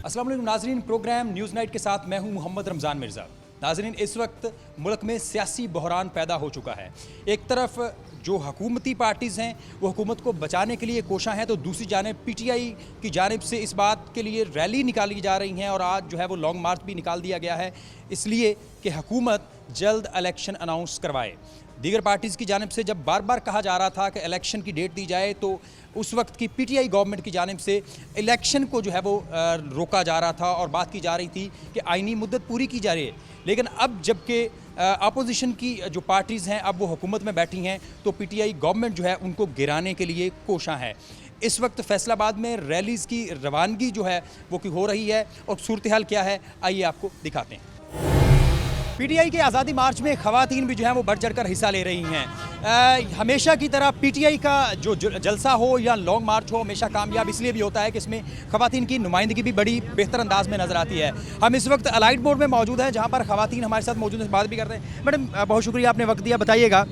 अस्सलाम वालेकुम नाज़रीन, प्रोग्राम न्यूज़ नाइट के साथ मैं हूं मोहम्मद रमज़ान मिर्ज़ा। नाज़रीन, इस वक्त मुल्क में सियासी बहरान पैदा हो चुका है। एक तरफ जो हुकूमती पार्टीज़ हैं वो हुकूमत को बचाने के लिए कोशां हैं, तो दूसरी जानिब पीटीआई की जानिब से इस बात के लिए रैली निकाली जा रही हैं और आज जो है वो लॉन्ग मार्च भी निकाल दिया गया है, इसलिए कि हुकूमत जल्द इलेक्शन अनाउंस करवाए। दीगर पार्टीज़ की जानिब से जब बार बार कहा जा रहा था कि इलेक्शन की डेट दी जाए, तो उस वक्त की पीटीआई गवर्नमेंट की जानिब से इलेक्शन को जो है वो रोका जा रहा था और बात की जा रही थी कि आइनी मुद्दत पूरी की जा रही है। लेकिन अब जबकि अपोजिशन की जो पार्टीज़ हैं अब वो हुकूमत में बैठी हैं, तो पीटीआई गवर्नमेंट जो है उनको गिराने के लिए कोशां है। इस वक्त फैसलाबाद में रैलीज़ की रवानगी जो है वो की हो रही है और सूरत हाल क्या है आइए आपको दिखाते हैं। पीटीआई के आज़ादी मार्च में ख़वातीन भी जो है वो बढ़ चढ़कर हिस्सा ले रही हैं। हमेशा की तरह पीटीआई का जो जलसा हो या लॉन्ग मार्च हो हमेशा कामयाब इसलिए भी होता है कि इसमें ख़वातीन की नुमाइंदगी भी बड़ी बेहतर अंदाज में नज़र आती है। हम इस वक्त अलाइट बोर्ड में मौजूद हैं जहाँ पर ख़वातीन हमारे साथ मौजूद हैं, बात भी करते हैं। मैडम बहुत शुक्रिया आपने वक्त दिया, बताइएगा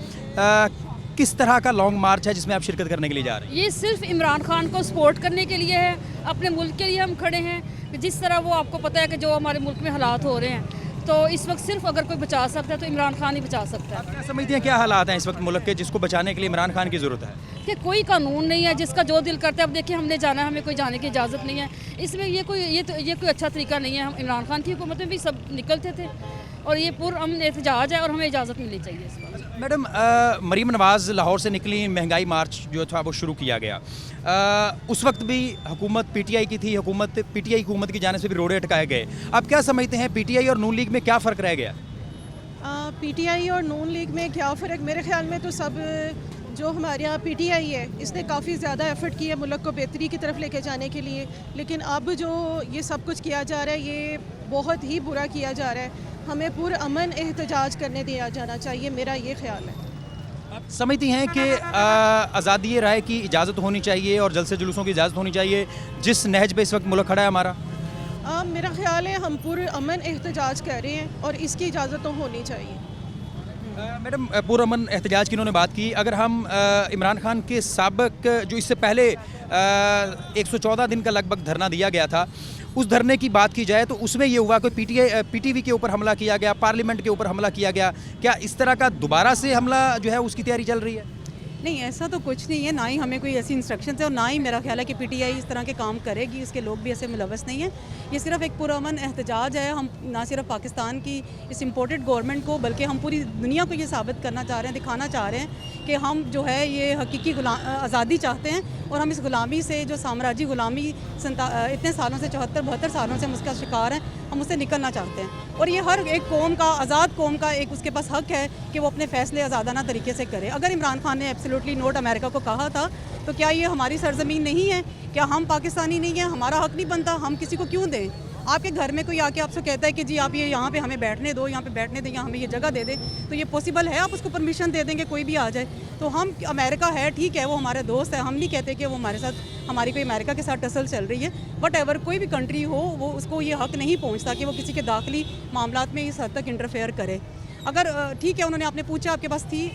किस तरह का लॉन्ग मार्च है जिसमें आप शिरकत करने के लिए जा रहे हैं? ये सिर्फ इमरान खान को सपोर्ट करने के लिए है, अपने मुल्क के लिए हम खड़े हैं। जिस तरह वो आपको पता है कि जो हमारे मुल्क में हालात हो रहे हैं, तो इस वक्त सिर्फ अगर कोई बचा सकता है तो इमरान खान ही बचा सकता है। क्या समझते हैं क्या हालात हैं इस वक्त मुल्क के जिसको बचाने के लिए इमरान खान की ज़रूरत है? कि कोई कानून नहीं है, जिसका जो दिल करता है। अब देखिए हमने जाना है, हमें कोई जाने की इजाज़त नहीं है। इसमें ये कोई अच्छा तरीका नहीं है। हम इमरान खान की हुकूमत में भी सब निकलते थे और ये पुरअमन एहतजाज है और हमें इजाज़त मिलनी चाहिए इस बात। मैडम मरीम नवाज़ लाहौर से निकली, महंगाई मार्च जो था वो शुरू किया गया। उस वक्त भी हुकूमत पीटीआई की थी, पीटीआई हुकूमत की जाने से भी रोड़े अटकाए गए। आप क्या समझते हैं पीटीआई और नून लीग में क्या फ़र्क रह गया? पीटीआई और नून लीग में क्या फ़र्क, मेरे ख्याल में तो सब जो हमारे यहाँ पीटीआई है इसने काफ़ी ज़्यादा एफ़र्ट किया मुल्क को बेहतरी की तरफ लेके जाने के लिए, लेकिन अब जो ये सब कुछ किया जा रहा है ये बहुत ही बुरा किया जा रहा है। हमें पुरअमन एहतजाज करने दिया जाना चाहिए, मेरा ये ख्याल है। आप समझती हैं कि आज़ादी राय की इजाज़त होनी चाहिए और जलसे जुलूसों की इजाज़त होनी चाहिए जिस नहज पे इस वक्त मुल्क खड़ा है हमारा? मेरा ख्याल है हम पुरअमन एहतजाज कर रहे हैं और इसकी इजाज़त तो होनी चाहिए। मैडम पुरअमन एहतजाज की उन्होंने बात की। अगर हम इमरान खान के साबिक जो इससे पहले 114 दिन का लगभग धरना दिया गया था, उस धरने की बात की जाए तो उसमें ये हुआ कि पीटीवी के ऊपर हमला किया गया, पार्लियामेंट के ऊपर हमला किया गया। क्या इस तरह का दोबारा से हमला जो है उसकी तैयारी चल रही है? नहीं, ऐसा तो कुछ नहीं है, ना ही हमें कोई ऐसी इंस्ट्रक्शन है और ना ही मेरा ख्याल है कि पीटीआई इस तरह के काम करेगी। इसके लोग भी ऐसे मुलव्वस नहीं हैं। ये सिर्फ एक पुरअमन एहतजाज है। हम ना सिर्फ पाकिस्तान की इस इम्पोर्टेड गवर्नमेंट को बल्कि हम पूरी दुनिया को ये साबित करना चाह रहे हैं, दिखाना चाह रहे हैं कि हम जो है ये हकीकी आज़ादी चाहते हैं और हम इस ग़ुलामी से, जो साम्राज्य ग़ुलामी इतने सालों से 74-72 सालों से हम उसका शिकार हैं, हम उससे निकलना चाहते हैं। और ये हर एक कौम का, आज़ाद कौम का एक उसके पास हक़ है कि वो अपने फ़ैसले आज़ादाना तरीके से करे। अगर इमरान खान ने एब्सोल्युटली नोट अमेरिका को कहा था तो क्या ये हमारी सरज़मीन नहीं है? क्या हम पाकिस्तानी नहीं हैं? हमारा हक़ नहीं बनता? हम किसी को क्यों दें? आपके घर में कोई आके आपसे कहता है कि जी आप ये यहाँ पे हमें बैठने दो, यहाँ पे बैठने दें, या हमें ये जगह दे दें, तो ये पॉसिबल है? आप उसको परमिशन दे देंगे कोई भी आ जाए? तो हम, अमेरिका है ठीक है, वो हमारे दोस्त है, हम नहीं कहते कि वो हमारे साथ, हमारी कोई अमेरिका के साथ टसल चल रही है। बट एवर कोई भी कंट्री हो, वो उसको ये हक़ नहीं पहुँचता कि वो किसी के दाखिली मामलात में इस हद तक इंटरफेयर करे। अगर ठीक है, उन्होंने, आपने पूछा, आपके पास थी,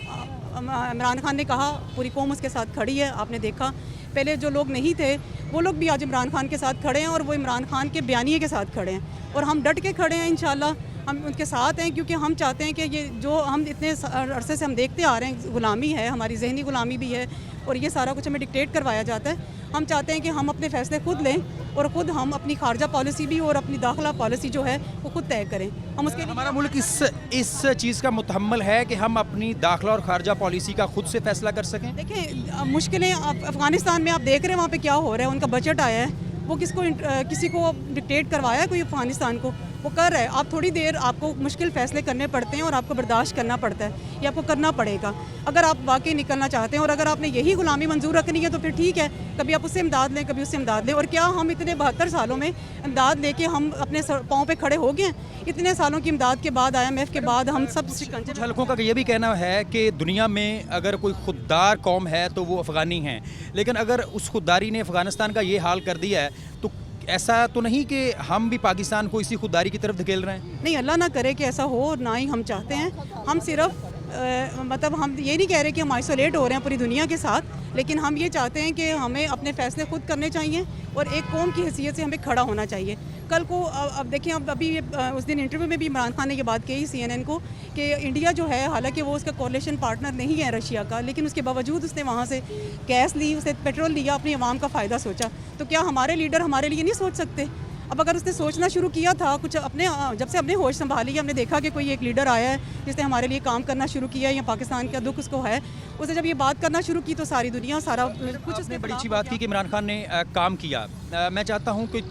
इमरान खान ने कहा पूरी कौम उसके साथ खड़ी है। आपने देखा पहले जो लोग नहीं थे वो लोग भी आज इमरान खान के साथ खड़े हैं और वो इमरान खान के बयानिए के साथ खड़े हैं और हम डट के खड़े हैं। इंशाल्लाह हम उनके साथ हैं, क्योंकि हम चाहते हैं कि ये जो हम इतने अरसे से हम देखते आ रहे हैं, ग़ुलामी है, हमारी जहनी ग़ुलामी भी है और ये सारा कुछ हमें डिक्टेट करवाया जाता है। हम चाहते हैं कि हम अपने फ़ैसले खुद लें और ख़ुद हम अपनी खारजा पॉलिसी भी और अपनी दाखिला पॉलिसी जो है वो खुद तय करें। हम उसके लिए, हमारा मुल्क इस चीज़ का मुतहम्मल है कि हम अपनी दाखिला और खारजा पॉलिसी का खुद से फैसला कर सकें। देखें, मुश्किलें अफ़गानिस्तान में आप देख रहे हैं, वहाँ पे क्या हो रहा है। उनका बजट आया है, वो किसी को डिक्टेट करवाया है कोई अफ़गानिस्तान को? वो कर रहा है। आप थोड़ी देर, आपको मुश्किल फ़ैसले करने पड़ते हैं और आपको बर्दाश्त करना पड़ता है, ये आपको करना पड़ेगा अगर आप वाकई निकलना चाहते हैं। और अगर आपने यही ग़ुलामी मंजूर रखनी है तो फिर ठीक है, कभी आप उससे इमदाद लें, कभी उससे इमदाद लें। और क्या हम इतने 72 सालों में इमदाद लेके हम अपने पाँव पे खड़े हो गए? इतने सालों की इमदाद के बाद, IMF के बाद, हम सब कुछ हलकों का ये भी कहना है कि दुनिया में अगर कोई खुददार कौम है तो वो अफ़गानी हैं, लेकिन अगर उस खुददारी ने अफ़गानिस्तान का ये हाल कर दिया है तो ऐसा तो नहीं कि हम भी पाकिस्तान को इसी खुददारी की तरफ धकेल रहे हैं? नहीं, अल्लाह ना करे कि ऐसा हो, और ना ही हम चाहते हैं। हम सिर्फ मतलब हम ये नहीं कह रहे कि हम आइसोलेट हो रहे हैं पूरी दुनिया के साथ, लेकिन हम ये चाहते हैं कि हमें अपने फ़ैसले खुद करने चाहिए और एक कौम की हैसियत से हमें खड़ा होना चाहिए। कल को अब देखें, अब अभी उस दिन इंटरव्यू में भी इमरान खान ने ये बात कही CNN को कि इंडिया जो है, हालांकि वो उसका कोalition पार्टनर नहीं है रशिया का, लेकिन उसके बावजूद उसने वहाँ से गैस ली, उसने पेट्रोल लिया, अपनी आवाम का फ़ायदा सोचा। तो क्या हमारे लीडर हमारे लिए नहीं सोच सकते? अब अगर उसने सोचना शुरू किया था कुछ अपने, जब से हमने होश संभाली है, हमने देखा कि कोई एक लीडर आया है जिसने हमारे लिए काम करना शुरू किया, या पाकिस्तान का दुख उसको है, उसने जब ये बात करना शुरू की तो सारी दुनिया सारा कुछ उसने बड़ी अच्छी बात की कि इमरान खान ने काम किया। मैं चाहता हूँ कि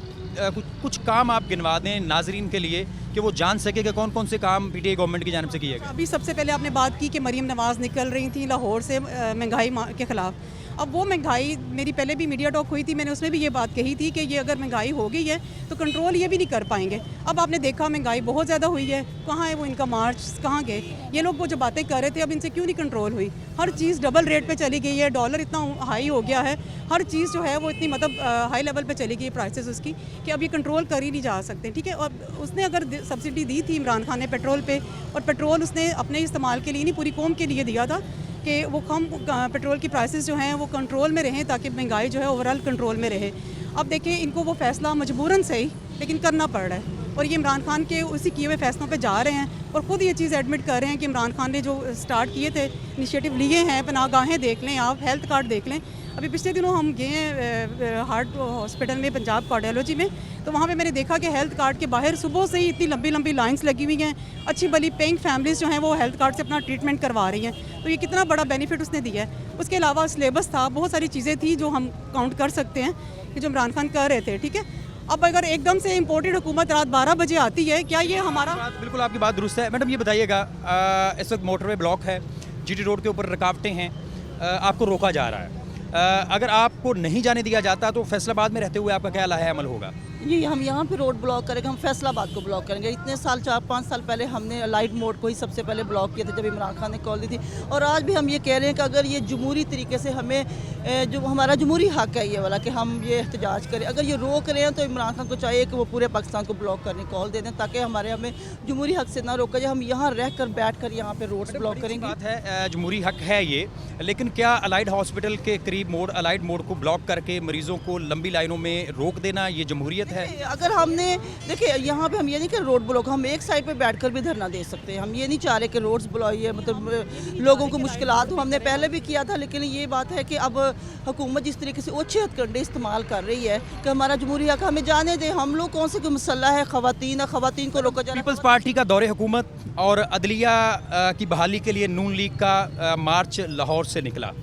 कुछ काम आप गिनवा दें नाजरीन के लिए कि वो जान सके कि कौन कौन से काम PTI गवर्नमेंट की जानिब से किए गए। अभी सबसे पहले आपने बात की कि मरीम नवाज़ निकल रही थी लाहौर से महंगाई के ख़िलाफ़। अब वो महंगाई, मेरी पहले भी मीडिया टॉक हुई थी, मैंने उसमें भी ये बात कही थी कि ये अगर महंगाई हो गई है तो कंट्रोल ये भी नहीं कर पाएंगे। अब आपने देखा महंगाई बहुत ज़्यादा हुई है, कहाँ है वो इनका मार्च, कहाँ गए ये लोग? वो जो बातें कर रहे थे, अब इनसे क्यों नहीं कंट्रोल हुई? हर चीज़ डबल रेट पे चली गई है, डॉलर इतना हाई हो गया है, हर चीज़ जो है वो इतनी मतलब हाई लेवल पे चली गई है प्राइसेस उसकी, कि अब ये कंट्रोल कर ही नहीं जा सकते। ठीक है, और उसने अगर सब्सिडी दी थी इमरान खान ने पेट्रोल पे, और पेट्रोल उसने अपने इस्तेमाल के लिए नहीं पूरी कौम के लिए दिया था कि वो कम पेट्रोल की प्राइसेस जो हैं वो कंट्रोल में रहें, ताकि महंगाई जो है ओवरऑल कंट्रोल में रहे। अब देखिए, इनको वो फ़ैसला मजबूरन सही लेकिन करना पड़ रहा है, और ये इमरान खान के उसी किए हुए फैसलों पे जा रहे हैं, और ख़ुद ये चीज़ एडमिट कर रहे हैं कि इमरान खान ने जो स्टार्ट किए थे, इनिशिएटिव लिए हैं, पनाहगाहें देख लें आप, हेल्थ कार्ड देख लें। अभी पिछले दिनों हम गए हैं हार्ट हॉस्पिटल में, पंजाब कार्डियोलॉजी में, तो वहाँ पे मैंने देखा कि हेल्थ कार्ड के बाहर सुबह से ही इतनी लंबी लंबी लाइंस लगी हुई हैं। अच्छी भली पेइंग फैमिलीज़ जो हैं वो हेल्थ कार्ड से अपना ट्रीटमेंट करवा रही हैं। तो ये कितना बड़ा बेनिफिट उसने दिया है। उसके अलावा सिलेबस था, बहुत सारी चीज़ें थी जो हम काउंट कर सकते हैं कि जो इमरान खान कर रहे थे। ठीक है, अब अगर एकदम से इम्पोर्टेड हुकूमत रात 12 बजे आती है, क्या ये हमारा? बिल्कुल आपकी बात दुरुस्त है। मैडम ये बताइएगा, इस वक्त मोटरवे ब्लॉक है, GT रोड के ऊपर रुकावटें हैं, आपको रोका जा रहा है। अगर आपको नहीं जाने दिया जाता तो फैसलाबाद में रहते हुए आपका क्या लाहे अमल होगा? ये हम यहाँ पे रोड ब्लॉक करेंगे, हम फैसलाबाद को ब्लॉक करेंगे। इतने साल 4-5 साल पहले हमने लाइट मोड को ही सबसे पहले ब्लॉक किया था जब इमरान खान ने कॉल दी थी, और आज भी हम ये कह रहे हैं कि अगर ये जमहूरी तरीके से हमें जो हमारा जमहूरी हक है ये वाला कि हम ये एहतजाज करें, अगर ये रोक रहे हैं तो इमरान खान को चाहिए कि वो पूरे पाकिस्तान को ब्लॉक करने कॉल दे दें, ताकि हमें जमहूरी हक से ना रोका जाए। हम यहाँ रह कर बैठ कर यहाँ पर रोड ब्लॉक करेंगे। बात है, जमहूरी हक है ये, लेकिन क्या अलाइड हॉस्पिटल के करीब अलाइड मोड को ब्लॉक करके मरीजों को लंबी लाइनों में रोक देना ये जमहूरियत है? अगर हमने देखिए, यहाँ पे हम ये नहीं कि रोड ब्लॉक, हम एक साइड पे बैठकर भी धरना दे सकते हैं। हम ये नहीं चाह रहे कि रोड्स ब्लॉक, ये मतलब लोगों को मुश्किलात हो। हमने पहले भी किया था, लेकिन ये बात है कि अब हुकूमत जिस तरीके से ओछे हथकंडे इस्तेमाल कर रही है कि हमारा जमहूरी हक हमें जाने दे। हम लोग कौन से कोई मसला है ख़वातीन को रोका जाए? पीपल्स पार्टी का दौरे हुकूमत और अदलिया की बहाली के लिए नून लीग का मार्च लाहौर से निकला।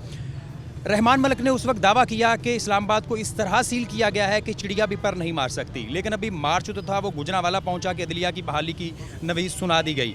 रहमान मलिक ने उस वक्त दावा किया कि इस्लामाबाद को इस तरह सील किया गया है कि चिड़िया भी पर नहीं मार सकती, लेकिन अभी मार्च तो था वो गुजरांवाला पहुंचा कि अदलिया की बहाली की नवीज़ सुना दी गई।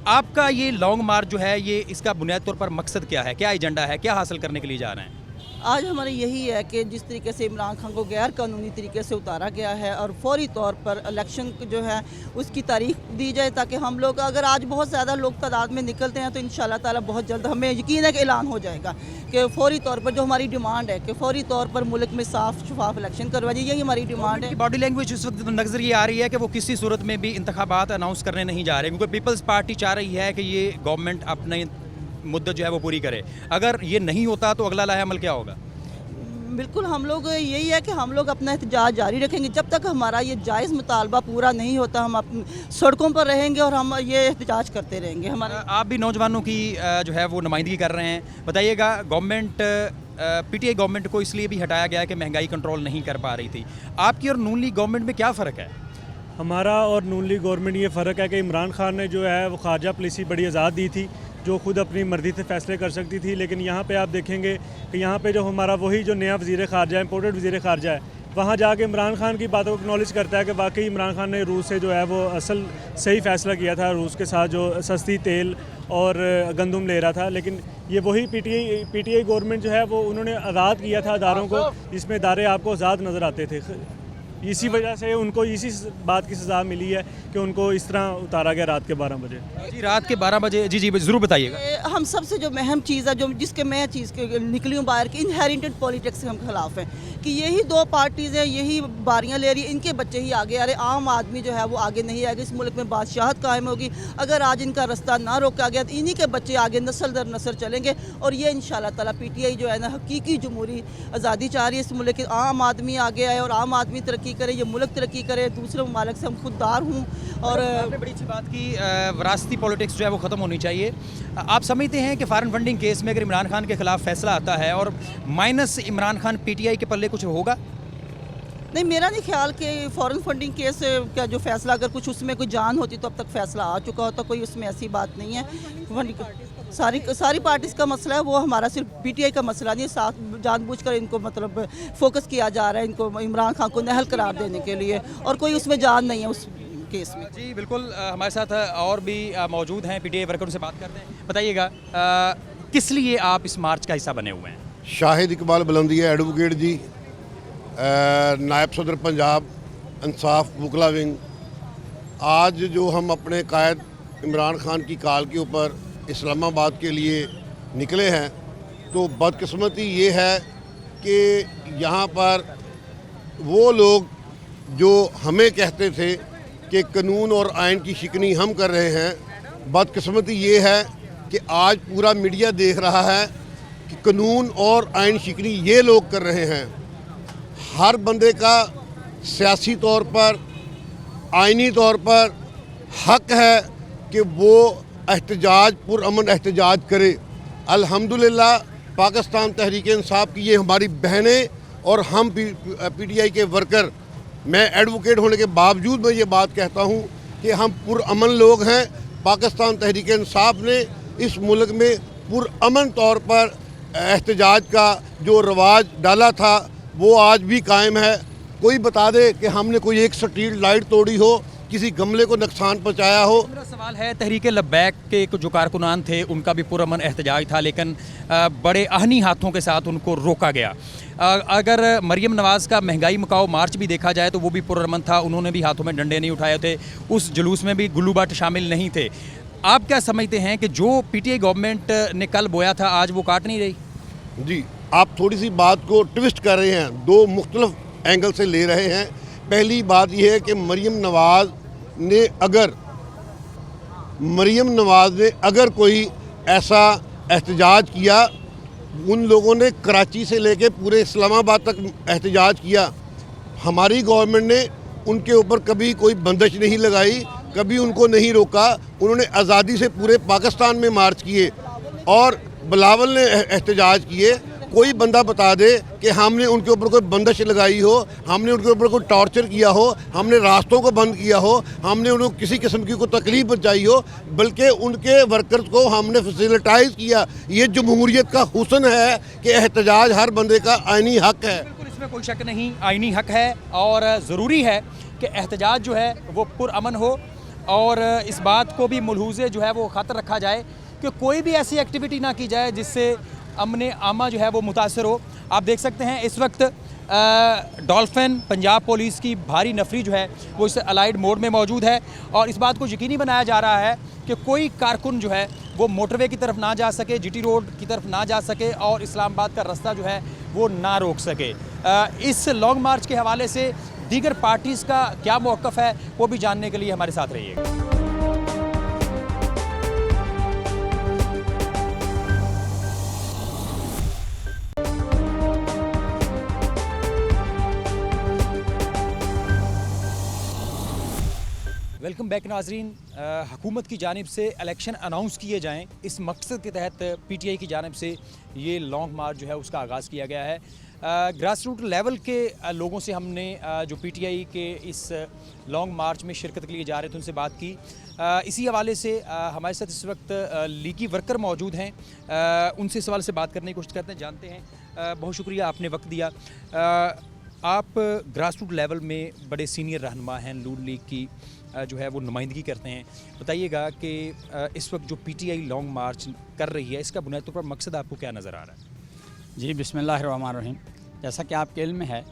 आपका ये लॉन्ग मार्च जो है, ये इसका बुनियादी तौर पर मकसद क्या है, क्या एजेंडा है, क्या हासिल करने के लिए जा रहे हैं? आज हमारा यही है कि जिस तरीके से इमरान खान को गैर कानूनी तरीके से उतारा गया है और फौरी तौर पर इलेक्शन जो है उसकी तारीख दी जाए, ताकि हम लोग, अगर आज बहुत ज़्यादा लोग तादाद में निकलते हैं तो इंशाल्लाह ताला बहुत जल्द हमें यकीन है कि ऐलान हो जाएगा कि फौरी तौर पर जो हमारी डिमांड है कि फौरी तौर पर मुल्क में साफ शफाफ इलेक्शन करवा जाए, यही हमारी डिमांड है। बॉडी लैंग्वेज इस वक्त नजर ये आ रही है कि वो किसी सूरत में भी इंतखाबात अनाउंस करने नहीं जा रहे, क्योंकि पीपल्स पार्टी चाह रही है कि ये गवर्नमेंट अपने मुद्दत जो है वो पूरी करे। अगर ये नहीं होता तो अगला लाहे अमल क्या होगा? बिल्कुल, हम लोग यही है कि हम लोग अपना एहतजाज जारी रखेंगे जब तक हमारा ये जायज़ मुतालबा पूरा नहीं होता। हम सड़कों पर रहेंगे और हम ये एहतजाज करते रहेंगे। हमारा आप भी नौजवानों की जो है वो नुमाइंदगी कर रहे हैं, बताइएगा, गवर्नमेंट PTI गवर्नमेंट को इसलिए भी हटाया गया कि महंगाई कंट्रोल नहीं कर पा रही थी। आपकी और नून लीग गवर्नमेंट में क्या फ़र्क है? हमारा और नून लीग गवर्नमेंट ये फ़र्क है कि इमरान खान ने जो है वो खारजा पॉलिसी बड़ी आज़ाद दी थी, जो खुद अपनी मर्ज़ी से फ़ैसले कर सकती थी। लेकिन यहाँ पे आप देखेंगे कि यहाँ पे जो हमारा वही जो नया वज़ीर ख़ारजा है, इम्पोर्टेड वज़ीर ख़ारजा है, वहाँ जाके इमरान खान की बातों को एक्नॉलेज करता है कि वाकई इमरान खान ने रूस से जो है वो असल सही फ़ैसला किया था, रूस के साथ जो सस्ती तेल और गंदम ले रहा था। लेकिन ये वही PTI गवर्नमेंट जो है वो उन्होंने आज़ाद किया था अदारों को, जिसमें इदारे आपको आज़ाद नज़र आते थे। इसी वजह से उनको इसी बात की सज़ा मिली है कि उनको इस तरह उतारा गया रात के 12 बजे। जी रात के 12 बजे जी ज़रूर बताइएगा। हम सबसे जो अहम चीज़ है, जो जिसके मैं चीज़ के निकली हूँ बाहर की, इनहेरिटेड पॉलिटिक्स के हम खिलाफ हैं कि यही दो पार्टीज़ हैं, यही बारियां ले रही है, इनके बच्चे ही आगे आ रहे, आम आदमी जो है वो आगे नहीं आएगा। इस मुल्क में बादशाहत कायम होगी अगर आज इनका रास्ता ना रोका गया, तो इन्हीं के बच्चे आगे नस्ल दर नस्ल चलेंगे। और ये इंशाल्लाह ताला पीटीआई जो है ना हकीकी जमहूरी आज़ादी चाह रही है। इस मुल्क के आम आदमी आगे आए और आम आदमी तरक्की करे, ये मुल्क तरक्की करे। दूसरे ममालिक से हम खुददार हूँ। और आपने बड़ी अच्छी बात की, विरासती पॉलिटिक्स जो है वो ख़त्म होनी चाहिए। आप समझते हैं कि फॉरेन फंडिंग केस में अगर इमरान खान के खिलाफ फैसला आता है और माइनस इमरान खान पीटीआई के पल्ले कुछ होगा? नहीं, मेरा नहीं ख्याल कि फॉरेन फंडिंग केस का जो फैसला, अगर कुछ उसमें कोई जान होती तो अब तक फैसला आ चुका होता। कोई उसमें ऐसी बात नहीं है। सारी पार्टीज़ का मसला है, वो हमारा सिर्फ पीटीआई का मसला नहीं है। साथ जानबूझकर इनको मतलब फोकस किया जा रहा है, इनको इमरान खान को नहल करार देने के लिए, और कोई उसमें जान नहीं है उस केस में। जी बिल्कुल, हमारे साथ और भी मौजूद हैं पीटीआई वर्करों से बात करते हैं। बताइएगा किस लिए आप इस मार्च का हिस्सा बने हुए हैं? शाहिद इकबाल बुलंदिया एडवोकेट जी, नायब सदर पंजाब इंसाफ वकला विंग। आज जो हम अपने कायद इमरान खान की कॉल के ऊपर इस्लामाबाद के लिए निकले हैं, तो बदकिस्मती ये है कि यहाँ पर वो लोग जो हमें कहते थे कि कानून और आइन की शिकनी हम कर रहे हैं, बदकिस्मती ये है कि आज पूरा मीडिया देख रहा है कि कानून और आइन शिकनी ये लोग कर रहे हैं। हर बंदे का सियासी तौर पर, आइनी तौर पर हक है कि वो एहतजाज, पुरअमन एहतजाज करे। अल्हम्दुलिल्लाह पाकिस्तान तहरीक इंसाफ की ये हमारी बहनें और हम पीटीआई के वर्कर, मैं एडवोकेट होने के बावजूद मैं ये बात कहता हूँ कि हम पुरअमन लोग हैं। पाकिस्तान तहरीक इंसाफ ने इस मुल्क में पुरअमन तौर पर एहतजाज का जो रवाज डाला था वो आज भी कायम है। कोई बता दे कि हमने कोई एक स्ट्रीट लाइट तोड़ी हो, किसी गमले को नुकसान पहुंचाया हो। मेरा सवाल है, तहरीक लब्बैक के जो कारकुनान थे उनका भी पुरअमन एहतजाज था, लेकिन बड़े आहनी हाथों के साथ उनको रोका गया। अगर मरियम नवाज़ का महंगाई मुकाओ मार्च भी देखा जाए तो वो भी पुरअमन था, उन्होंने भी हाथों में डंडे नहीं उठाए थे, उस जुलूस में भी गुल्लू भट्ट शामिल नहीं थे। आप क्या समझते हैं कि जो पीटीआई गवर्नमेंट ने कल बोया था आज वो काट नहीं रही? जी, आप थोड़ी सी बात को ट्विस्ट कर रहे हैं, दो मुख्तलिफ एंगल से ले रहे हैं। पहली बात यह है कि मरियम नवाज़ ने अगर कोई ऐसा एहतजाज किया, उन लोगों ने कराची से लेके पूरे इस्लामाबाद तक एहतजाज किया। हमारी गवर्नमेंट ने उनके ऊपर कभी कोई बंदिश नहीं लगाई, कभी उनको नहीं रोका। उन्होंने आज़ादी से पूरे पाकिस्तान में मार्च किए और बिलावल ने एहतजाज किए। कोई बंदा बता दे कि हमने उनके ऊपर कोई बंदिश लगाई हो, हमने उनके ऊपर कोई टॉर्चर किया हो, हमने रास्तों को बंद किया हो, हमने उनको किसी किस्म की कोई तकलीफ पहुंचाई हो, बल्कि उनके वर्कर्स को हमने फैसिलिटाइज किया। ये जमहूरियत का हुस्न है कि एहतजाज हर बंदे का आइनी हक है। बिल्कुल, इसमें कोई शक नहीं, आइनी हक है और ज़रूरी है कि एहतजाज जो है वो पुरअमन हो। और इस बात को भी मुलहूज़े जो है वो ख़ातर रखा जाए कि कोई भी ऐसी एक्टिविटी ना की जाए जिससे अमन आमा जो है वो मुतासर हो। आप देख सकते हैं इस वक्त डॉल्फिन पंजाब पुलिस की भारी नफरी जो है वो इस अलाइड मोड में मौजूद है और इस बात को यकीनी बनाया जा रहा है कि कोई कारकुन जो है वो मोटरवे की तरफ ना जा सके, जीटी रोड की तरफ ना जा सके और इस्लामाबाद का रास्ता जो है वो ना रोक सके। इस लॉन्ग मार्च के हवाले से दीगर पार्टीज़ का क्या मौक़िफ़ है वो भी जानने के लिए हमारे साथ रहिए। वेलकम बैक नाजरीन। हुकूमत की जानिब से इलेक्शन अनाउंस किए जाएं, इस मकसद के तहत पीटीआई की जानिब से ये लॉन्ग मार्च जो है उसका आगाज़ किया गया है। ग्रास रूट लेवल के लोगों से हमने जो पीटीआई के इस लॉन्ग मार्च में शिरकत के लिए जा रहे थे उनसे बात की। इसी हवाले से हमारे साथ इस वक्त लीगी वर्कर मौजूद हैं, उनसे इस हवाले से बात करने की कोशिश करते हैं, जानते हैं। बहुत शुक्रिया आपने वक्त दिया। आप ग्रास रूट लेवल में बड़े सीनियर रहनुमा हैं, नून लीग की जो है वो नुमाइंदगी करते हैं। बताइएगा कि इस वक्त जो पीटीआई लॉन्ग मार्च कर रही है इसका बुनियादी तौर पर मकसद आपको क्या नज़र आ रहा है? जी बिस्मिल्लाहिर्रहमानिर्रहीम। जैसा कि आपके इल्म में है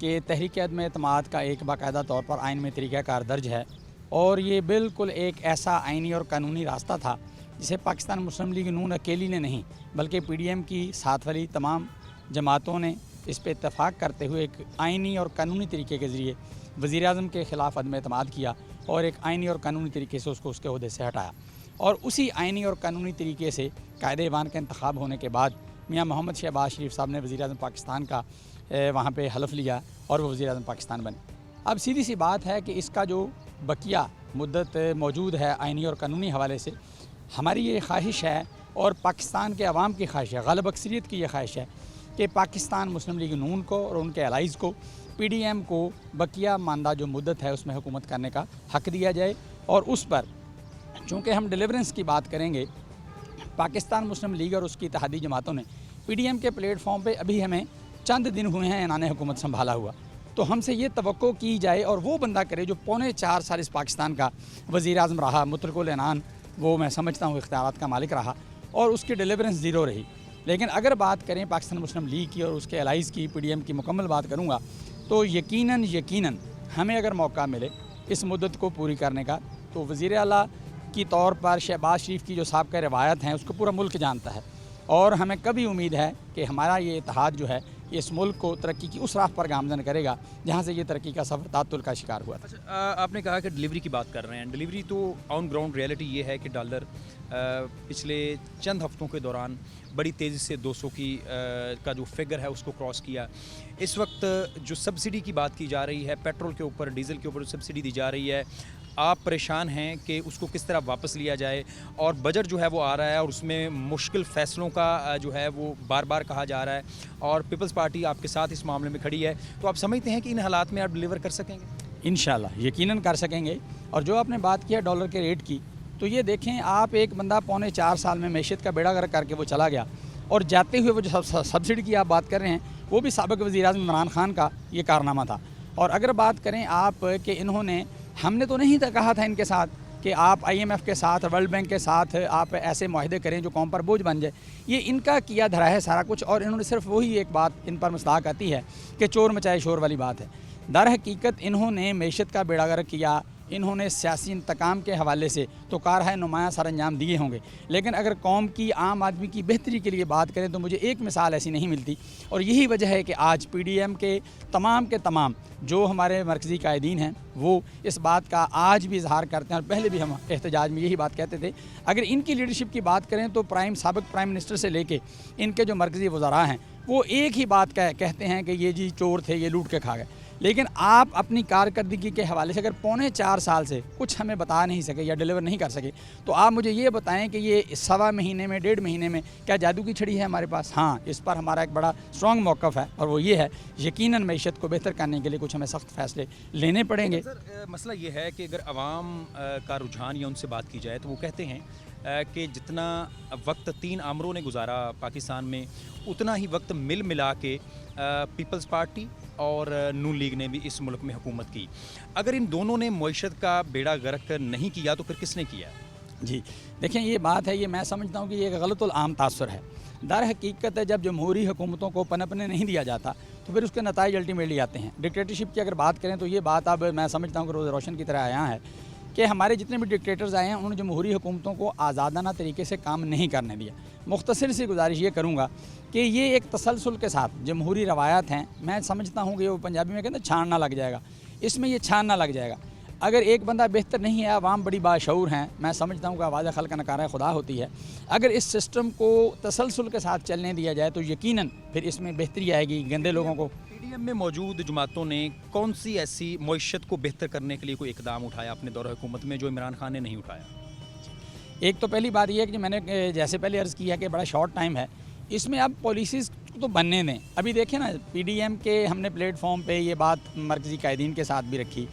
कि तहरीक अदम एतमाद का एक बाकायदा तौर पर आइन में तरीक़ाकार दर्ज है और ये बिल्कुल एक ऐसा आइनी और कानूनी रास्ता था जिसे पाकिस्तान मुस्लिम लीग नून अकेली ने नहीं बल्कि PDM की साथ वाली तमाम जमातों ने इस पर इत्तफाक करते हुए एक आइनी और कानूनी तरीके के ज़रिए वज़ीर आज़म के ख़िलाफ़ अदम एतमाद किया और एक आइनी और कानूनी तरीके से उसको उसके ओहदे से हटाया। और उसी आइनी और कानूनी तरीके से कायदे ईवान का इंतखाब होने के बाद मियाँ मोहम्मद शहबाज शरीफ साहब ने वज़ीर आज़म पाकिस्तान का वहाँ पे हलफ लिया और वो वज़ीर आज़म पाकिस्तान बने। अब सीधी सी बात है कि इसका जो बकिया मुद्दत मौजूद है आइनी और कानूनी हवाले से, हमारी ये ख्वाहिश है और पाकिस्तान के अवाम की ख्वाहिश है, ग़ालिब अक्सरियत की ये ख्वाहिश है कि पाकिस्तान मुस्लिम लीग नून को और उनके एलाइज़ को PDM को बकिया मानदा जो मुद्दत है उसमें हुकूमत करने का हक़ दिया जाए। और उस पर चूँकि हम डिलीवरेंस की बात करेंगे, पाकिस्तान मुस्लिम लीग और उसकी इत्तेहादी जमातों ने PDM के प्लेटफॉर्म पे अभी हमें चंद दिन हुए हैं ऐलान हुकूमत संभाला हुआ, तो हमसे ये तवक्को की जाए और वो बंदा करे जो पौने 4 साल इस पाकिस्तान का वज़ीर आज़म रहा, मुतलक़ुल ऐनान वो मैं समझता हूँ इख्तियारात का मालिक रहा और उसकी डिलीवरेंस ज़ीरो रही। लेकिन अगर बात करें पाकिस्तान मुस्लिम लीग की और उसके एलाइज़ की, PDM की मुकम्मल बात करूँगा, तो यकीनन हमें अगर मौका मिले इस मुद्दत को पूरी करने का, तो वज़ीर आला की तौर पर शहबाज शरीफ की जो साबिक़ा रवायत हैं उसको पूरा मुल्क जानता है और हमें कभी उम्मीद है कि हमारा ये इत्तेहाद जो है इस मुल्क को तरक्की की उस राह पर गामज़न करेगा जहाँ से ये तरक्की का सफ़र तातुल का शिकार हुआ था। अच्छा, आपने कहा कि डिलीवरी की बात कर रहे हैं। डिलीवरी तो ऑन ग्राउंड रियलिटी ये है कि डॉलर पिछले चंद हफ्तों के दौरान बड़ी तेज़ी से 200 का जो फिगर है उसको क्रॉस किया। इस वक्त जो सब्सिडी की बात की जा रही है, पेट्रोल के ऊपर, डीज़ल के ऊपर जो सब्सिडी दी जा रही है, आप परेशान हैं कि उसको किस तरह वापस लिया जाए और बजट जो है वो आ रहा है और उसमें मुश्किल फ़ैसलों का जो है वो बार बार कहा जा रहा है और पीपल्स पार्टी आपके साथ इस मामले में खड़ी है, तो आप समझते हैं कि इन हालात में आप डिलीवर कर सकेंगे? इंशाल्लाह यकीनन कर सकेंगे। और जो आपने बात किया डॉलर के रेट की, तो ये देखें आप, एक बंदा पौने 4 साल में मैशत का बेड़ा गर्क करके वो चला गया और जाते हुए वो जो सब्सिडी की आप बात कर रहे हैं वो भी साबिक़ वज़ीर आज़म इमरान खान का ये कारनामा था। और अगर बात करें आप कि इन्होंने, हमने तो नहीं कहा था इनके साथ कि आप IMF के साथ, वर्ल्ड बैंक के साथ आप ऐसे मुआहदे करें जो कौम पर बोझ बन जाए, ये इनका किया धरा है सारा कुछ। और इन्होंने सिर्फ वही एक बात इन पर मस्ताक आती है कि चोर मचाए शोर वाली बात है। दर हकीकत इन्होंने मैशत का बेड़ा गर्क किया, इन्होंने सियासी इंतकाम के हवाले से तो कारहा नुमायाँ सर अंजाम दिए होंगे, लेकिन अगर कौम की, आम आदमी की बेहतरी के लिए बात करें तो मुझे एक मिसाल ऐसी नहीं मिलती। और यही वजह है कि आज PDM के तमाम जो हमारे मरकज़ी कायदीन हैं वो इस बात का आज भी इजहार करते हैं और पहले भी हम एहतजाज में यही बात कहते थे। अगर इनकी लीडरशिप की बात करें तो साबिक़ प्राइम मिनिस्टर से लेके इनके जो मरकज़ी वज़रा हैं वो एक ही बात कहते हैं कि ये जी चोर थे, ये लूट के खा गए। लेकिन आप अपनी कारकर्दगी के हवाले से अगर पौने 4 साल से कुछ हमें बता नहीं सके या डिलीवर नहीं कर सके, तो आप मुझे ये बताएं कि ये 1.25 महीने में, 1.5 महीने में क्या जादू की छड़ी है हमारे पास? हाँ, इस पर हमारा एक बड़ा स्ट्रॉन्ग मौक़िफ़ है और वो ये है, यकीनन मईशत को बेहतर करने के लिए कुछ हमें सख्त फ़ैसले लेने पड़ेंगे। सर, मसला ये है कि अगर आवाम का रुझान या उनसे बात की जाए तो वो कहते हैं कि जितना वक्त 3 आमरों ने गुजारा पाकिस्तान में, उतना ही वक्त मिला के पीपल्स पार्टी और नून लीग ने भी इस मुल्क में हुकूमत की। अगर इन दोनों ने मईशत का बेड़ा गर्क नहीं किया तो फिर किसने किया? जी देखें, ये बात है, ये मैं समझता हूँ कि ये गलतुल आम तासुर है। दर हकीकत है जब जमहूरी हुकूमतों को पनपने नहीं दिया जाता तो फिर उसके नताइज अल्टीमेटली आते हैं। डिक्टेटरशिप की अगर बात करें तो ये बात अब मैं समझता हूँ कि रोज़ रोशन की तरह आया है कि हमारे जितने भी डिक्टेटर्स आए हैं उन्होंने जमहूरी हुकूमतों को आज़ादाना तरीके से काम नहीं करने दिया। मुख्तसर सी गुजारिश ये करूँगा कि ये एक तसलसल के साथ जमहूरी रवायात हैं, मैं समझता हूँ कि वो पंजाबी में कहते हैं छानना लग जाएगा, इसमें ये छानना लग जाएगा। अगर एक बंदा बेहतर नहीं है, आवाम बड़ी बाशऊर हैं, मैं समझता हूँ कि आवाज़ खल्क़ नकारा खुदा होती है। अगर इस सिस्टम को तसलसल के साथ चलने दिया जाए तो यकीनन फिर इसमें बेहतरी आएगी। गंदे लोगों को PDM में मौजूद जमातों ने कौन सी ऐसी मईशत को बेहतर करने के लिए कोई इकदाम उठाया अपने दौर हुकूमत में जो इमरान खान ने नहीं उठाया? एक तो पहली बात यह है कि मैंने जैसे पहले अर्ज़ किया कि बड़ा शॉर्ट टाइम है, इसमें अब पॉलिसीज़ तो बनने दें। अभी देखें ना, PDM के हमने प्लेटफॉर्म पे ये बात मरकज़ी कायदीन के साथ भी रखी,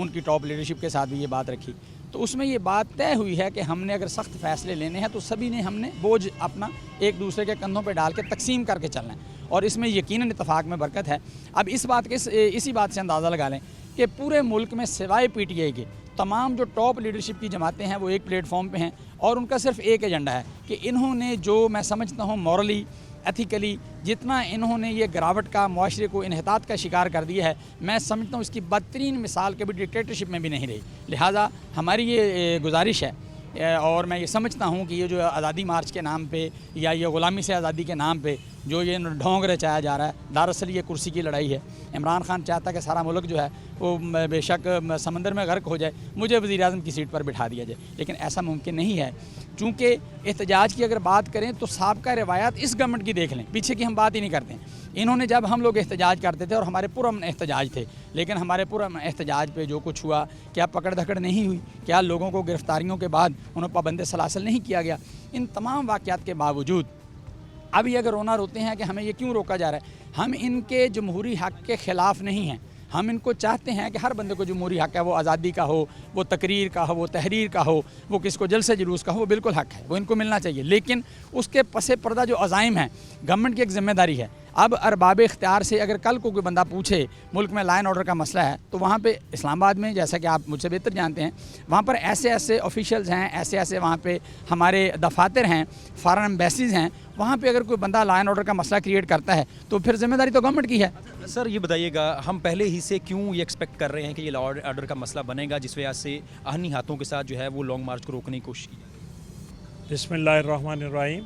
उनकी टॉप लीडरशिप के साथ भी ये बात रखी, तो उसमें ये बात तय हुई है कि हमने अगर सख्त फ़ैसले लेने हैं तो सभी ने हमने बोझ अपना एक दूसरे के कंधों पे डाल के तकसीम करके चलना है और इसमें यकीनन इत्तफाक में बरकत है। अब इस बात के इसी बात से अंदाज़ा लगा लें कि पूरे मुल्क में सिवाय PTI के तमाम जो टॉप लीडरशिप की जमातें हैं वो एक प्लेटफॉर्म पे हैं और उनका सिर्फ एक एजेंडा है कि इन्होंने जो मैं समझता हूँ मॉरली एथिकली जितना इन्होंने ये गिरावट का मुआशरे को इन्हितात का शिकार कर दिया है, मैं समझता हूँ इसकी बदतरीन मिसाल कभी डिक्टेटरशिप में भी नहीं रही। लिहाजा हमारी ये गुजारिश है और मैं ये समझता हूँ कि ये जो आज़ादी मार्च के नाम पे या ये ग़ुलामी से आज़ादी के नाम पे जो ये ढोंग रचाया जा रहा है, दरअसल ये कुर्सी की लड़ाई है। इमरान खान चाहता कि सारा मुल्क जो है वो बेशक समंदर में गर्क हो जाए, मुझे वज़ीर-ए-आज़म की सीट पर बिठा दिया जाए, लेकिन ऐसा मुमकिन नहीं है। चूँकि एहतजाज की अगर बात करें तो साबका रवायात इस गवर्नमेंट की देख लें, पीछे की हम बात ही नहीं करते हैं। इन्होंने जब हम लोग एहतजाज करते थे और हमारे पुरअमन एहतजाज थे, लेकिन हमारे पुरअमन एहतजाज पे जो कुछ हुआ, क्या पकड़ धकड़ नहीं हुई, क्या लोगों को गिरफ्तारियों के बाद उन्हें पाबंद सलासल नहीं किया गया, इन तमाम वाक़यात के बावजूद अब ये अगर रोना रोते हैं कि हमें ये क्यों रोका जा रहा है, हम इनके जमहूरी हक़ के ख़िलाफ़ नहीं हैं। हम इनको चाहते हैं कि हर बंदे को जमहूरी हक़ है, वो आज़ादी का हो, वो तकरीर का हो, वो तहरीर का हो, वो किसको जलसे जुलूस का हो, वो बिल्कुल हक़ है, वो इनको मिलना चाहिए। लेकिन उसके पसे पर्दा जो अज़ाइम हैं, गवर्नमेंट की एक ज़िम्मेदारी है। अब अरबाब इख्तियार से अगर कल को कोई बंदा पूछे मुल्क में लॉ एंड ऑर्डर का मसला है, तो वहाँ पे इस्लामाबाद में, जैसा कि आप मुझसे बेहतर जानते हैं, वहाँ पर ऐसे ऐसे ऑफिशियल्स हैं, ऐसे ऐसे वहाँ पे हमारे दफातर हैं, फॉरेन एम्बेसीज़ हैं, वहाँ पे अगर कोई बंदा लॉ एंड ऑर्डर का मसला क्रिएट करता है तो फिर जिम्मेदारी तो गवर्नमेंट की है। सर ये बताइएगा, हम पहले ही से क्यों ये एक्सपेक्ट कर रहे हैं कि ये लॉ ऑर्डर का मसला बनेगा, जिस वजह से आहनी हाथों के साथ जो है वो लॉन्ग मार्च को रोकने की कोशिश की? बिस्मिल्लाहिर्रहमानिर्रहीम।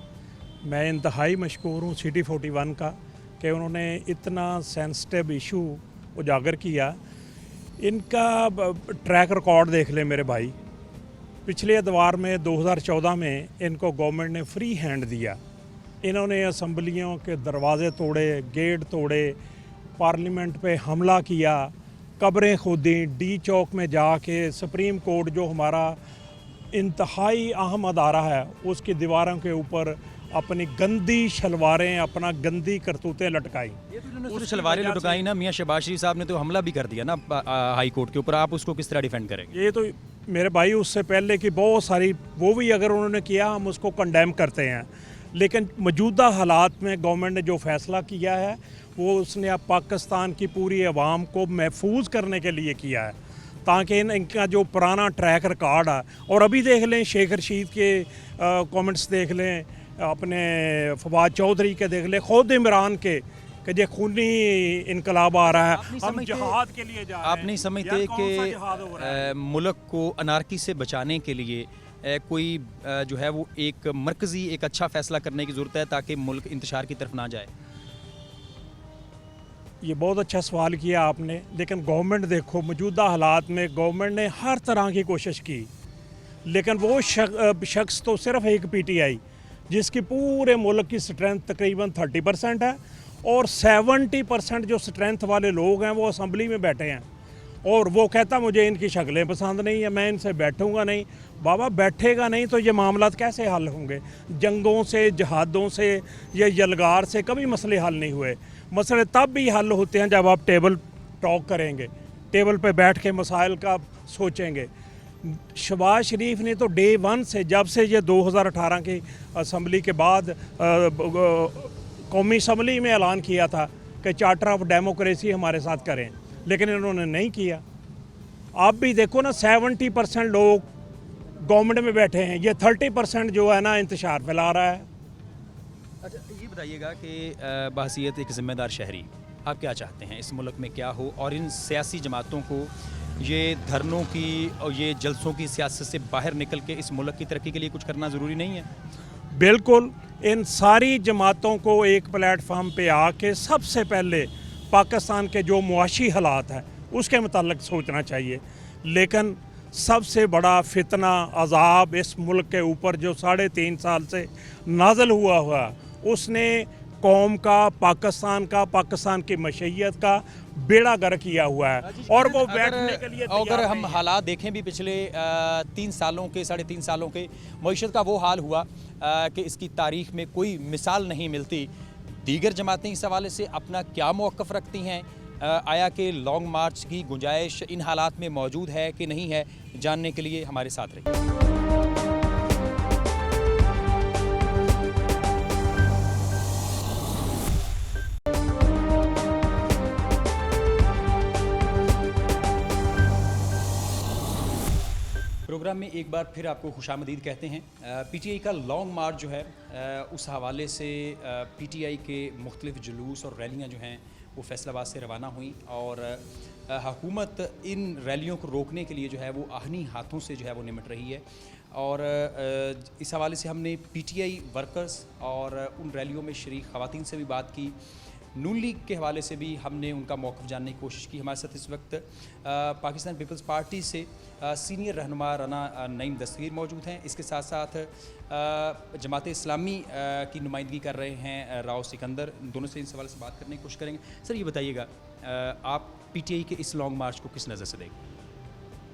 मैं इंतहाई मशकूर हूँ सिटी 41 का कि उन्होंने इतना सेंसिटिव इशू उजागर किया। इनका ट्रैक रिकॉर्ड देख ले मेरे भाई, पिछले अदवार में 2014 में इनको गवर्नमेंट ने फ्री हैंड दिया। इन्होंने असम्बलियों के दरवाजे तोड़े, गेट तोड़े, पार्लियामेंट पे हमला किया, कब्रें खोदी, डी चौक में जाके सुप्रीम कोर्ट जो हमारा इंतहाई अहम अदारा है उसकी दीवारों के ऊपर अपनी गंदी शलवारें, अपना गंदी करतूतें लटकाई। ये तो उन्होंने शलवारें लटकाई ना, मियाँ शहबाज शरीफ साहब ने तो हमला भी कर दिया ना हाई कोर्ट के ऊपर, आप उसको किस तरह डिफेंड करेंगे? ये तो मेरे भाई उससे पहले की बहुत सारी वो भी अगर उन्होंने किया हम उसको कंडेम करते हैं, लेकिन मौजूदा हालात में गवर्नमेंट ने जो फ़ैसला किया है वो उसने अब पाकिस्तान की पूरी आवाम को महफूज करने के लिए किया है, ताकि इनका जो पुराना ट्रैक रिकॉर्ड है, और अभी देख लें शेख रशीद के कमेंट्स देख लें, अपने फवाद चौधरी के देख लें, खुद इमरान के कि ये खूनी इनकलाब आ रहा है, हम जहाद के लिए जा रहे हैं। आप नहीं समझते कि मुल्क को अनारकी से बचाने के लिए कोई जो है वो एक मरकज़ी एक अच्छा फ़ैसला करने की ज़रूरत है ताकि मुल्क इंतशार की तरफ ना जाए? ये बहुत अच्छा सवाल किया आपने, लेकिन गवर्नमेंट देखो मौजूदा हालात में गवर्नमेंट ने हर तरह की कोशिश की, लेकिन वो शख्स तो सिर्फ एक PTI जिसकी पूरे मुल्क की स्ट्रेंथ तकरीबन 30% है और 70% जो स्ट्रेंथ वाले लोग हैं वो असम्बली में बैठे हैं, और वो कहता मुझे इनकी शक्लें पसंद नहीं है, मैं इनसे बैठूंगा नहीं। बाबा बैठेगा नहीं तो ये मामला कैसे हल होंगे? जंगों से, जहादों से या यलगार से कभी मसले हल नहीं हुए। मसले तब भी हल होते हैं जब आप टेबल टॉक करेंगे, टेबल पे बैठ के मसाइल का सोचेंगे। शहबाज शरीफ ने तो डे 1 से, जब से ये 2018 की असम्बली के बाद कौमी असम्बली में ऐलान किया था कि चार्टर ऑफ डेमोक्रेसी हमारे साथ करें, लेकिन इन्होंने नहीं किया। आप भी देखो ना 70% लोग गवर्नमेंट में बैठे हैं, ये 30% जो है ना इंतशार फैला रहा है। अच्छा ये बताइएगा कि बहसीयत एक ज़िम्मेदार शहरी आप क्या चाहते हैं इस मुल्क में क्या हो, और इन सियासी जमातों को ये धरनों की और ये जलसों की सियासत से बाहर निकल के इस मुल्क की तरक्की के लिए कुछ करना ज़रूरी नहीं है? बिल्कुल, इन सारी जमातों को एक प्लेटफार्म पे आके सबसे पहले पाकिस्तान के जो मुआशी हालात हैं उसके मुताल्लिक सोचना चाहिए। लेकिन सबसे बड़ा फितना अजाब इस मुल्क के ऊपर जो 3.5 साल से नाज़िल हुआ उसने कौम का, पाकिस्तान की मशैयत का बेड़ा गर्क किया हुआ है, और वो बैठने के लिए अगर हम हालात देखें भी पिछले 3 सालों के, 3.5 सालों के, मईशत का वो हाल हुआ कि इसकी तारीख में कोई मिसाल नहीं मिलती। दीगर जमातें इस हवाले से अपना क्या मौक़िफ़ रखती हैं? आया कि लॉन्ग मार्च की गुंजाइश इन हालात में मौजूद है कि नहीं है, जानने के लिए हमारे साथ रहिए। प्रोग्राम में एक बार फिर आपको खुशामदीद कहते हैं। पीटीआई का लॉन्ग मार्च जो है उस हवाले से पीटीआई के मुख्तलिफ जुलूस और रैलियां जो हैं वो फैसलाबाद से रवाना हुई और हुकूमत इन रैलियों को रोकने के लिए जो है वो आहनी हाथों से जो है वो निमट रही है। और इस हवाले से हमने पीटीआई वर्कर्स और उन रैलियों में शरीक ख़वातीन से भी बात की। नून लीग के हवाले से भी हमने उनका मौक़िफ़ जानने की कोशिश की। हमारे साथ इस वक्त पाकिस्तान पीपल्स पार्टी से सीनियर रहनुमा राना नईम दस्तगीर मौजूद हैं। इसके साथ साथ जमात इस्लामी की नुमाइंदगी कर रहे हैं राव सिकंदर। दोनों से इन सवाल से बात करने की कोशिश करेंगे। सर ये बताइएगा, आप पीटीआई के इस लॉन्ग मार्च को किस नज़र से देखें?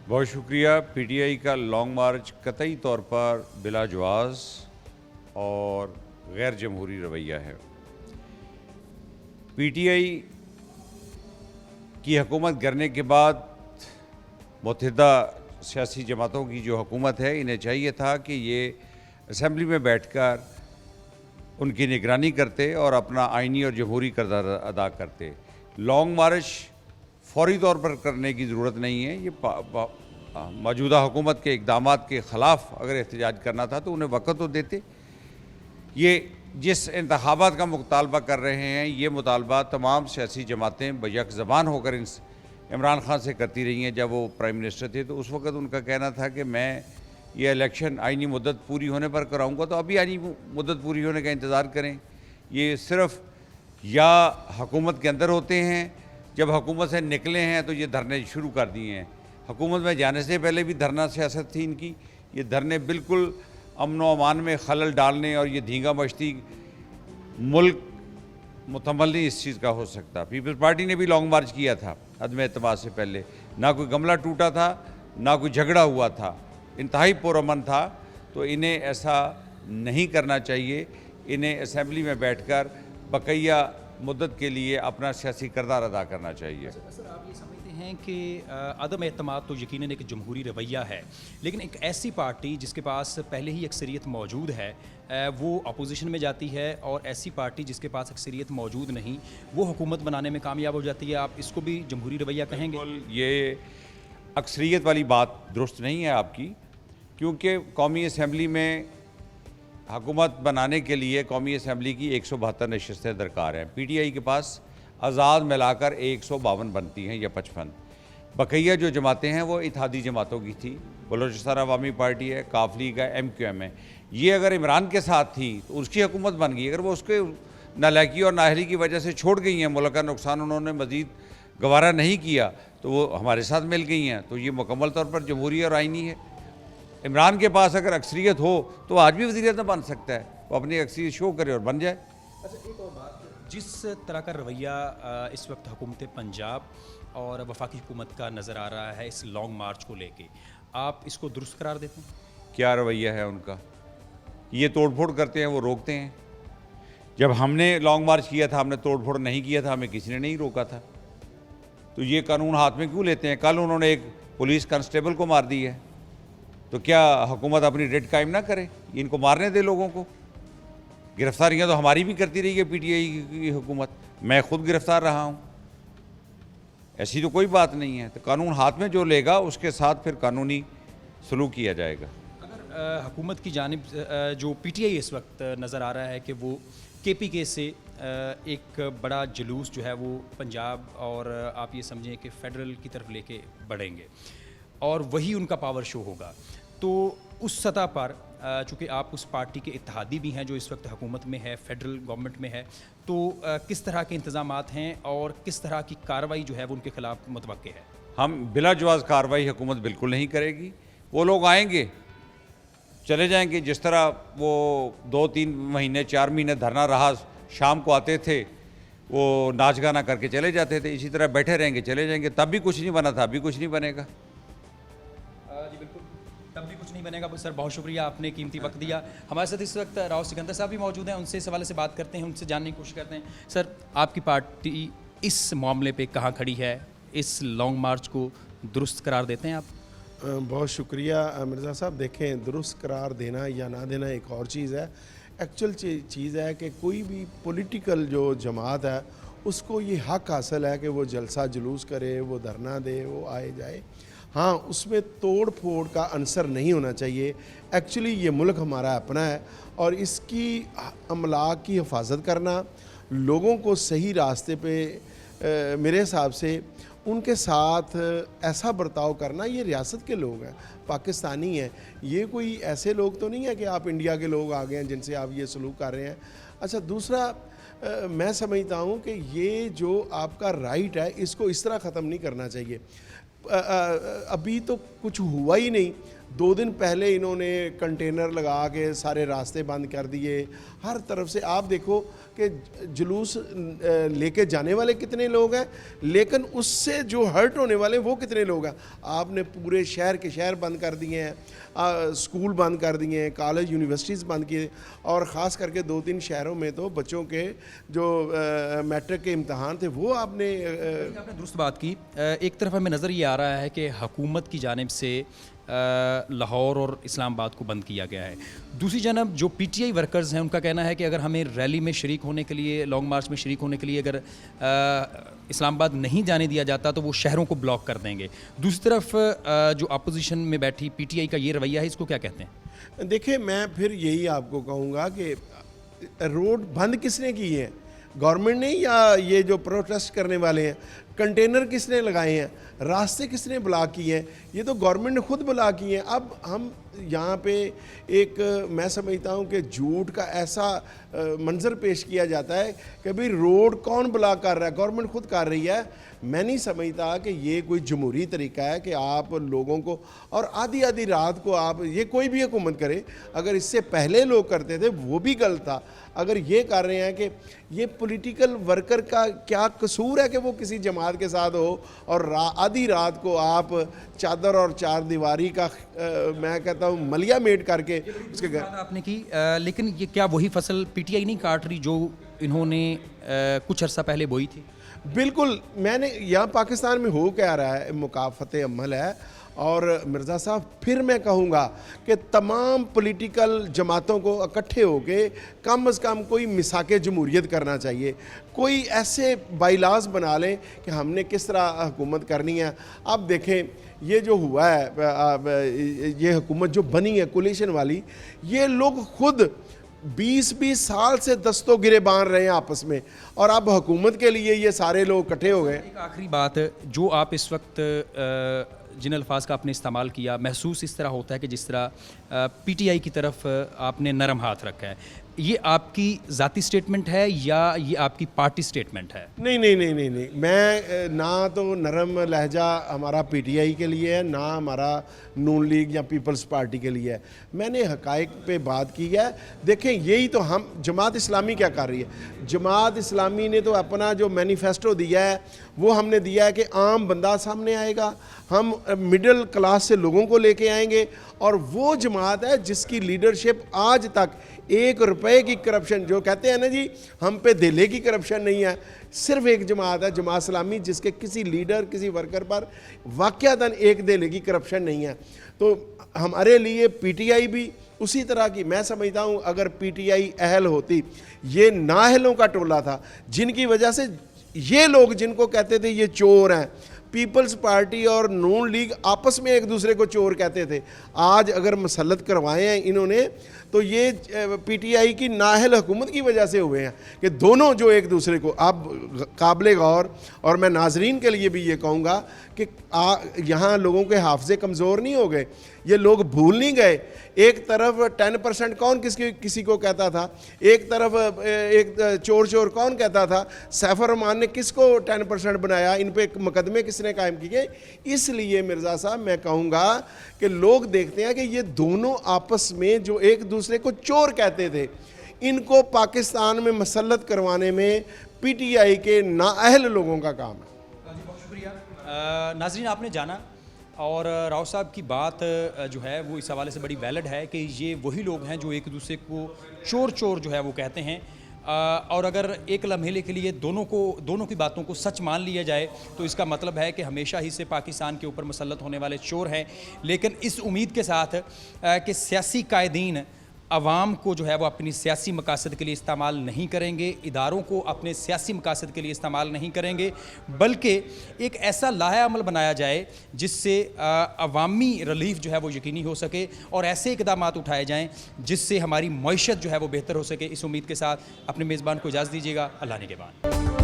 बहुत शुक्रिया। पीटीआई का लॉन्ग मार्च कतई तौर पर बिलाजवाज़ और गैर जमहूरी रवैया है। पीटीआई की हुकूमत गिरने के बाद मुत्तहिदा सियासी जमातों की जो हुकूमत है, इन्हें चाहिए था कि ये असम्बली में बैठकर उनकी निगरानी करते और अपना आइनी और जमहूरी किरदार अदा करते। लॉन्ग मार्च फौरी तौर पर करने की ज़रूरत नहीं है। ये मौजूदा हुकूमत के इक़दामात के ख़िलाफ़ अगर एहतजाज करना था तो उन्हें वक़्त तो देते। ये जिस इंतखाबात का मुतालबा कर रहे हैं, ये मुतालबा तमाम सियासी जमातें बयक ज़बान होकर इमरान खान से करती रही हैं। जब वो प्राइम मिनिस्टर थे तो उस वक़्त उनका कहना था कि मैं ये इलेक्शन आइनी मुद्दत पूरी होने पर कराऊंगा, तो अभी आइनी मुद्दत पूरी होने का इंतज़ार करें। ये सिर्फ़ या हुकूमत के अंदर होते हैं, जब हुकूमत से निकले हैं तो ये धरने शुरू कर दिए हैं। हुकूमत में जाने से पहले भी धरना सियासत थी इनकी। ये धरने बिल्कुल अमन व अमान में खलल डालने और ये धींगा मचती मुल्क मुतमल नहीं इस चीज़ का हो सकता। पीपल्स पार्टी ने भी लॉन्ग मार्च किया था अदम एतमाद से पहले। ना कोई गमला टूटा था, ना कोई झगड़ा हुआ था, इंतहाई पुरअमन था। तो इन्हें ऐसा नहीं करना चाहिए। इन्हें असम्बली में बैठकर बकैया मुद्दत के लिए अपना सियासी किरदार अदा करना चाहिए। सर आप ये समझते हैं कि अदम एतमाद तो यकीनन एक जमहूरी रवैया है, लेकिन एक ऐसी पार्टी जिसके पास पहले ही अक्सरियत मौजूद है वो अपोजिशन में जाती है, और ऐसी पार्टी जिसके पास अक्सरियत मौजूद नहीं वो हुकूमत बनाने में कामयाब हो जाती है, आप इसको भी जमहूरी रवैया कहेंगे? ये अक्सरियत वाली बात दुरुस्त नहीं है आपकी, क्योंकि कौमी असम्बली में हुकूमत बनाने के लिए कौमी असम्बली की 172 नशस्तें दरकार हैं। पीटीआई के पास आज़ाद मिलाकर 152 बनती हैं या 55। बकैया जो जमातें हैं वो इत्तेहादी जमातों की थी। बलोचिस्तान अवामी पार्टी है, काफ लीग है, MQM है। ये अगर इमरान के साथ थी तो उसकी हुकूमत बन गई। अगर वो उसके नालायकी और नाअहली की वजह से छोड़ गई हैं, मुल्क का नुकसान उन्होंने मज़ीद गवारा नहीं किया, तो वो हमारे साथ मिल गई हैं, तो ये मुकम्मल तौर पर जमहूरी और आइनी है। इमरान के पास अगर अक्सरियत हो तो आज भी वज़ीर-ए-आज़म बन सकता है, वो अपनी अक्सरियत शो करे और बन जाए। अच्छा एक और बात, जिस तरह का रवैया इस वक्त हुकूमत पंजाब और वफाकी हुकूमत का नज़र आ रहा है इस लॉन्ग मार्च को लेके, आप इसको दुरुस्त करार देते हैं? क्या रवैया है उनका? ये तोड़फोड़ करते हैं, वो रोकते हैं। जब हमने लॉन्ग मार्च किया था हमने तोड़फोड़ नहीं किया था, हमें किसी ने नहीं रोका था। तो ये कानून हाथ में क्यों लेते हैं? कल उन्होंने एक पुलिस कांस्टेबल को मार दी है, तो क्या हुकूमत अपनी रेड कायम ना करे? इनको मारने दे लोगों को। गिरफ्तारियां तो हमारी भी करती रही है पीटीआई की हुकूमत, मैं खुद गिरफ्तार रहा हूं। ऐसी तो कोई बात नहीं है। तो कानून हाथ में जो लेगा उसके साथ फिर कानूनी सलूक किया जाएगा। अगर हुकूमत की जानिब जो पीटीआई इस वक्त नज़र आ रहा है कि वो KPK से एक बड़ा जुलूस जो है वो पंजाब और आप ये समझें कि फेडरल की तरफ लेके बढ़ेंगे और वही उनका पावर शो होगा, तो उस सतह पर चूँकि आप उस पार्टी के इत्तेहादी भी हैं जो इस वक्त हुकूमत में है, फेडरल गवर्नमेंट में है, तो किस तरह के इंतज़ामात हैं और किस तरह की कार्रवाई जो है वो उनके ख़िलाफ़ मुतवक्के है? हम बिलाजवाज़ कार्रवाई हुकूमत बिल्कुल नहीं करेगी। वो लोग आएंगे चले जाएंगे, जिस तरह वो 2-3 महीने 4 महीने धरना रहा, शाम को आते थे वो नाच गाना करके चले जाते थे, इसी तरह बैठे रहेंगे चले जाएंगे। तब भी कुछ नहीं बना था, अभी कुछ नहीं बनेगा। जी बिल्कुल, तब भी कुछ नहीं बनेगा। सर बहुत शुक्रिया, आपने कीमती वक्त दिया। हमारे साथ इस वक्त राव सिकंदर साहब भी मौजूद हैं, उनसे इस हवाले से बात करते हैं, उनसे जानने की कोशिश करते हैं। सर आपकी पार्टी इस मामले पे कहाँ खड़ी है? इस लॉन्ग मार्च को दुरुस्त करार देते हैं आप? बहुत शुक्रिया मिर्ज़ा साहब। देखें, दुरुस्त करार देना या ना देना एक और चीज़ है। एक्चुअल चीज़ है कि कोई भी पॉलिटिकल जो जमात है उसको ये हक हासिल है कि वो जलसा जुलूस करे, वो धरना दे, वो आए जाए। हाँ, उसमें तोड़ फोड़ का आंसर नहीं होना चाहिए। एक्चुअली ये मुल्क हमारा अपना है और इसकी अमलाक की हिफाजत करना, लोगों को सही रास्ते पे मेरे हिसाब से उनके साथ ऐसा बर्ताव करना, ये रियासत के लोग हैं, पाकिस्तानी हैं, ये कोई ऐसे लोग तो नहीं है कि आप इंडिया के लोग आ गए हैं जिनसे आप ये सलूक कर रहे हैं। अच्छा, दूसरा मैं समझता हूँ कि ये जो आपका राइट है इसको इस तरह ख़त्म नहीं करना चाहिए। अभी तो कुछ हुआ ही नहीं, 2 दिन पहले इन्होंने कंटेनर लगा के सारे रास्ते बंद कर दिए। हर तरफ से आप देखो कि जुलूस लेके जाने वाले कितने लोग हैं, लेकिन उससे जो हर्ट होने वाले वो कितने लोग हैं। आपने पूरे शहर के शहर बंद कर दिए हैं, स्कूल बंद कर दिए हैं, कॉलेज यूनिवर्सिटीज़ बंद किए, और ख़ास करके 2-3 शहरों में तो बच्चों के जो मैट्रिक के इम्तहान थे वो आपने दुरुस्त बात की। एक तरफ हमें नज़र ये आ रहा है कि हुकूमत की जानिब से लाहौर और इस्लामाबाद को बंद किया गया है। दूसरी जानब जो पीटीआई वर्कर्स हैं उनका कहना है कि अगर हमें रैली में शरीक होने के लिए, लॉन्ग मार्च में शरीक होने के लिए अगर इस्लामाबाद नहीं जाने दिया जाता तो वो शहरों को ब्लॉक कर देंगे। दूसरी तरफ जो अपोजिशन में बैठी पीटीआई का ये रवैया है, इसको क्या कहते हैं? देखिए, मैं फिर यही आपको कहूँगा कि रोड बंद किसने की है, गवर्नमेंट ने या ये जो प्रोटेस्ट करने वाले हैं? कंटेनर किसने लगाए हैं, रास्ते किसने ब्लॉक किए हैं? ये तो गवर्नमेंट ने खुद ब्लॉक किए हैं। अब हम यहाँ पे एक मैं समझता हूँ कि झूठ का ऐसा मंजर पेश किया जाता है कि भाई रोड कौन ब्लॉक कर रहा है, गवर्नमेंट खुद कर रही है। मैं नहीं समझता कि ये कोई जमहूरी तरीका है कि आप लोगों को, और आधी आधी रात को आप, ये कोई भी हुकूमत करे, अगर इससे पहले लोग करते थे वो भी गलत था। अगर ये कर रहे हैं कि ये पॉलिटिकल वर्कर का क्या कसूर है कि वो किसी जमात के साथ हो और आधी रात को आप चादर और चार दीवारी का मैं कहता हूँ मलिया मेट करके उसके घर आपने की। लेकिन ये क्या वही फसल पीटीआई नहीं काट रही जो इन्होंने कुछ अर्सा पहले बोई थी? बिल्कुल, मैंने यहाँ पाकिस्तान में हो क्या रहा है, मुकाफत अमल है। और मिर्ज़ा साहब, फिर मैं कहूँगा कि तमाम पॉलिटिकल जमातों को इकट्ठे होके कम से कम कोई मिसाक जमहूरियत करना चाहिए। कोई ऐसे बाइलाज बना लें कि हमने किस तरह हुकूमत करनी है। अब देखें, ये जो हुआ है, ये हुकूमत जो बनी है कोलिशन वाली, ये लोग खुद 20-20 साल से दस्तों गिरे बांध रहे हैं आपस में, और अब हुकूमत के लिए ये सारे लोग इकट्ठे हो गए। एक आखिरी बात, जो आप इस वक्त जिन अल्फाज का आपने इस्तेमाल किया, महसूस इस तरह होता है कि जिस तरह पीटीआई की तरफ आपने नरम हाथ रखा है, ये आपकी ज़ाती स्टेटमेंट है या ये आपकी पार्टी स्टेटमेंट है? नहीं नहीं नहीं नहीं नहीं, मैं ना तो नरम लहजा हमारा पीटीआई के लिए है, ना हमारा नून लीग या पीपल्स पार्टी के लिए है। मैंने हकायक पे बात की है। देखें, यही तो हम, जमात इस्लामी क्या कर रही है? जमात इस्लामी ने तो अपना जो मैनिफेस्टो दिया है वो हमने दिया है कि आम बंदा सामने आएगा, हम मिडिल क्लास से लोगों को लेके आएंगे, और वो जमात है जिसकी लीडरशिप आज तक 1 रुपए की करप्शन, जो कहते हैं ना जी हम पे दिले की करप्शन नहीं है, सिर्फ एक जमात है, जमात इस्लामी, जिसके किसी लीडर किसी वर्कर पर वाक़यातन 1 दिले की करप्शन नहीं है। तो हमारे लिए पीटीआई भी उसी तरह की, मैं समझता हूँ अगर पीटीआई अहल होती, ये नाअहलों का टोला था जिनकी वजह से ये लोग जिनको कहते थे ये चोर हैं, पीपल्स पार्टी और नून लीग आपस में एक दूसरे को चोर कहते थे, आज अगर मसलत करवाए हैं इन्होंने तो ये पीटीआई की नाअहल हुकूमत की वजह से हुए हैं कि दोनों जो एक दूसरे को, अब काबिल गौर, और मैं नाजरीन के लिए भी ये कहूँगा कि यहाँ लोगों के हाफजे कमज़ोर नहीं हो गए, ये लोग भूल नहीं गए। एक तरफ 10% कौन किसी को कहता था, एक तरफ एक चोर चोर कौन कहता था, सैफ रहमान ने किसको 10% बनाया, इन पे मुकदमे किसने कायम किए। इसलिए मिर्ज़ा साहब, मैं कहूँगा कि लोग देखते हैं कि ये दोनों आपस में जो एक दूसरे को चोर कहते थे, इनको पाकिस्तान में मसलत करवाने में पीटीआई के नाअहल लोगों का काम है। बहुत शुक्रिया। नाज़रीन, आपने जाना, और राव साहब की बात जो है वो इस हवाले से बड़ी वैलिड है कि ये वही लोग हैं जो एक दूसरे को चोर चोर जो है वो कहते हैं, और अगर एक लम्हे के लिए दोनों की बातों को सच मान लिया जाए तो इसका मतलब है कि हमेशा ही से पाकिस्तान के ऊपर मुसल्लत होने वाले चोर हैं। लेकिन इस उम्मीद के साथ कि सियासी कायदीन आवाम को जो है वो अपनी सियासी मकासद के लिए इस्तेमाल नहीं करेंगे, इदारों को अपने सियासी मकासद के लिए इस्तेमाल नहीं करेंगे, बल्कि एक ऐसा लाहेअमल बनाया जाए जिससे अवामी रिलीफ जो है वो यकीनी हो सके और ऐसे इक़दाम उठाए जाएँ जिससे हमारी मईशत जो है वो बेहतर हो सके। इस उम्मीद के साथ अपने मेज़बान को इजाज़त दीजिएगा। अल्लाह ने के बाद।